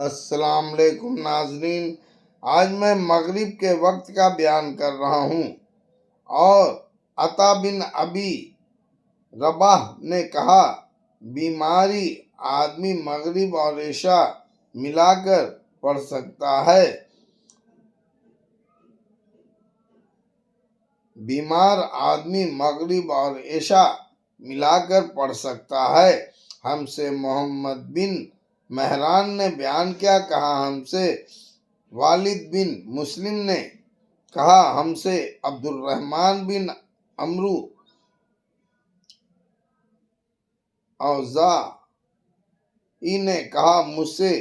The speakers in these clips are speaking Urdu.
السلام علیکم ناظرین، آج میں مغرب کے وقت کا بیان کر رہا ہوں اور عطا بن ابی رباح نے کہا، بیماری آدمی مغرب اور عشاء ملا کر پڑھ سکتا ہے۔ بیمار آدمی مغرب اور عشاء ملا کر پڑھ سکتا ہے۔ ہم سے محمد بن مہران نے بیان کیا، کہا ہم سے والد بن مسلم نے کہا، ہم سے عبد الرحمن بن عمرو اوزاعی نے کہا، مجھ سے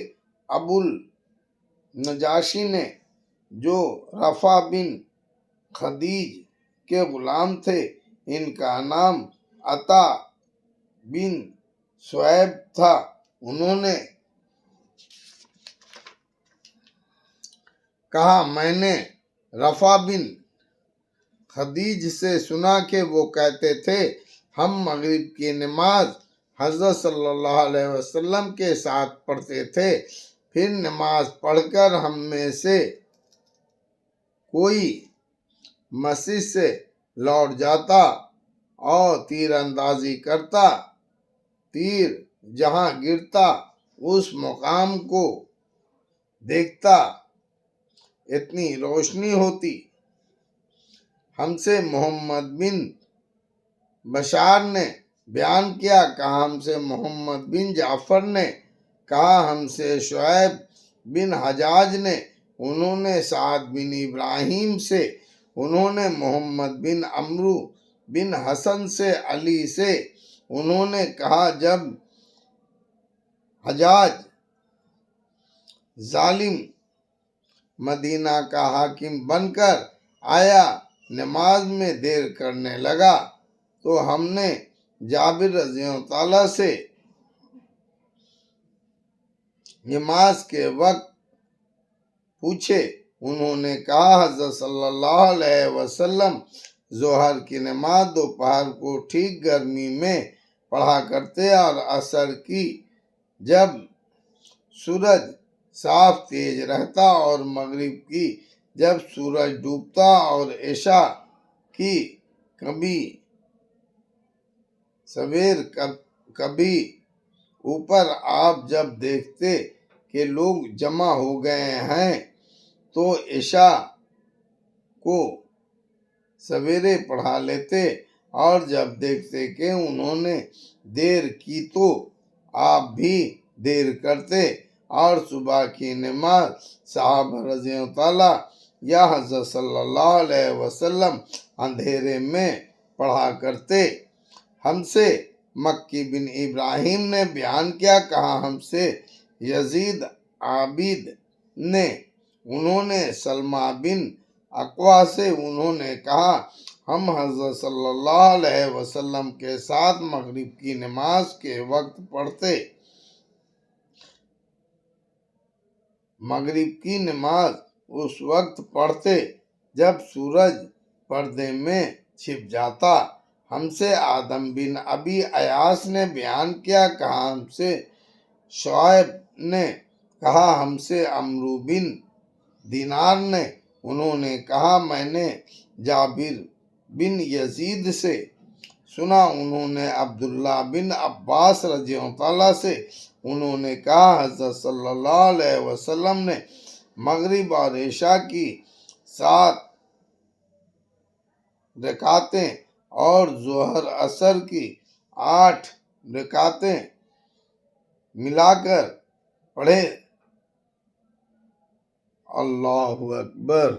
ابو النجاشی نے، جو رفع بن خدیج کے غلام تھے، ان کا نام عطا بن صہیب تھا، انہوں نے کہا، میں نے رفع بن خدیج سے سنا کہ وہ کہتے تھے، ہم مغرب کی نماز حضرت صلی اللہ علیہ وسلم کے ساتھ پڑھتے تھے، پھر نماز پڑھ کر ہم میں سے کوئی مسجد سے لوٹ جاتا اور تیر اندازی کرتا، تیر جہاں گرتا اس مقام کو دیکھتا، اتنی روشنی ہوتی۔ ہم سے محمد بن بشار نے بیان کیا، کہا ہم سے محمد بن جعفر نے کہا، ہم سے شعیب بن حجاج نے، انہوں نے سعد بن ابراہیم سے، انہوں نے محمد بن عمرو بن حسن سے، علی سے، انہوں نے کہا، جب حجاج ظالم مدینہ کا حاکم بن کر آیا، نماز میں دیر کرنے لگا، تو ہم نے جابر رضی اللہ عنہ سے نماز کے وقت پوچھے، انہوں نے کہا، حضرت صلی اللہ علیہ وسلم ظہر کی نماز دوپہر کو ٹھیک گرمی میں پڑھا کرتے اور عصر کی جب سورج صاف تیز رہتا اور مغرب کی جب سورج ڈوبتا اور عشاء کی کبھی سویر کبھی اوپر آپ جب دیکھتے کہ لوگ جمع ہو گئے ہیں تو عشاء کو سویرے پڑھا لیتے، اور جب دیکھتے کہ انہوں نے دیر کی تو آپ بھی دیر کرتے، اور صبح کی نماز صحابہ رضی اللہ عنہ یا حضرت صلی اللہ علیہ وسلم اندھیرے میں پڑھا کرتے۔ ہم سے مکی بن ابراہیم نے بیان کیا، کہا ہم سے یزید عابد نے، انہوں نے سلمہ بن اقوا سے، انہوں نے کہا، ہم حضرت صلی اللہ علیہ وسلم کے ساتھ مغرب کی نماز کے وقت پڑھتے۔ مغرب کی نماز اس وقت پڑھتے جب سورج پردے میں چھپ جاتا۔ ہم سے آدم بن ابی ایاس نے بیان کیا، کہا ہم سے شعیب نے کہا، ہم سے عمرو بن دینار نے، انہوں نے کہا، میں نے جابر بن یزید سے سنا، انہوں نے عبداللہ بن عباس رضی اللہ عنہ سے، انہوں نے کہا، حضرت صلی اللہ علیہ وسلم نے مغرب اور عشاء کی 7 رکعتیں اور ظہر عصر کی 8 رکعتیں ملا کر پڑھے۔ اللہ اکبر۔